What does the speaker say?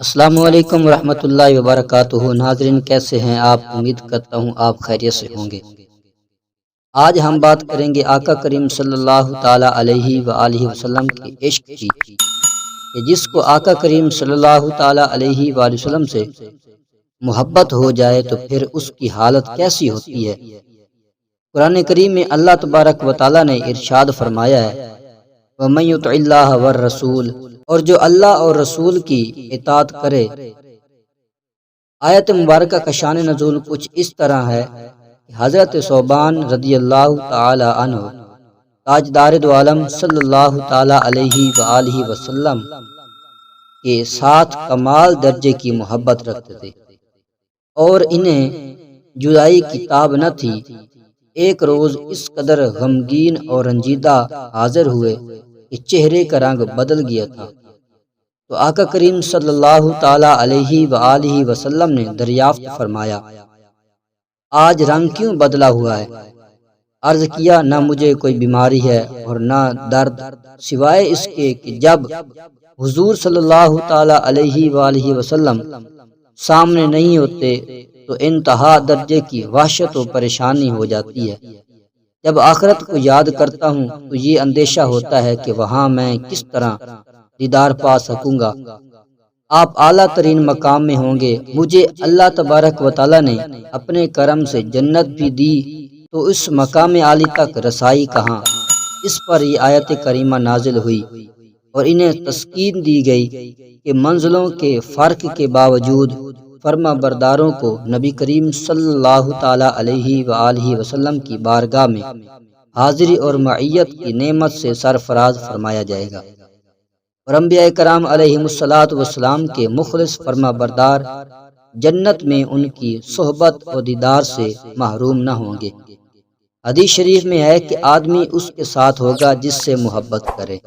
السلام علیکم ورحمۃ اللہ وبرکاتہ۔ ناظرین کیسے ہیں آپ؟ امید کرتا ہوں آپ خیریت سے ہوں گے۔ آج ہم بات کریں گے آقا کریم صلی اللہ تعالی علیہ وآلہ وسلم کے عشق کی، کہ جس کو آقا کریم صلی اللہ تعالی علیہ وآلہ وسلم سے محبت ہو جائے تو پھر اس کی حالت کیسی ہوتی ہے۔ قرآن کریم میں اللہ تبارک و تعالی نے ارشاد فرمایا ہے، وَمَن يُطِعِ اللَّهَ وَالرَّسُولَ، اور جو اللہ اور رسول کی اطاعت کرے۔ آیت مبارکہ کا شان نزول کچھ اس طرح ہے کہ حضرت ثوبان رضی اللہ تعالی عنہ تاجدار دو عالم صلی اللہ تعالی علیہ وآلہ وسلم کے ساتھ کمال درجے کی محبت رکھتے تھے اور انہیں جدائی کی تاب نہ تھی۔ ایک روز اس قدر غمگین اور رنجیدہ حاضر ہوئے کہ چہرے کا رنگ بدل گیا تھا، تو آقا کریم صلی اللہ تعالی علیہ وآلہ وسلم نے دریافت فرمایا، آج رنگ کیوں بدلا ہوا ہے؟ عرض کیا، نہ مجھے کوئی بیماری ہے اور نہ درد، سوائے اس کے کہ جب حضور صلی اللہ تعالی علیہ وآلہ وسلم سامنے نہیں ہوتے تو انتہا درجے کی وحشت و پریشانی ہو جاتی ہے۔ جب آخرت کو یاد کرتا ہوں تو یہ اندیشہ ہوتا ہے کہ وہاں میں کس طرح دیدار پا سکوں گا۔ آپ اعلیٰ ترین مقام میں ہوں گے، مجھے اللہ تبارک و تعالی نے اپنے کرم سے جنت بھی دی، تو اس مقام عالی تک رسائی کہاں؟ اس پر یہ آیت کریمہ نازل ہوئی اور انہیں تسکین دی گئی کہ منزلوں کے فرق کے باوجود فرما برداروں کو نبی کریم صلی اللہ تعالی علیہ وآلہ وسلم کی بارگاہ میں حاضری اور معیت کی نعمت سے سرفراز فرمایا جائے گا، اور انبیاء کرام علیہم الصلاۃ والسلام کے مخلص فرما بردار جنت میں ان کی صحبت و دیدار سے محروم نہ ہوں گے۔ حدیث شریف میں ہے کہ آدمی اس کے ساتھ ہوگا جس سے محبت کرے۔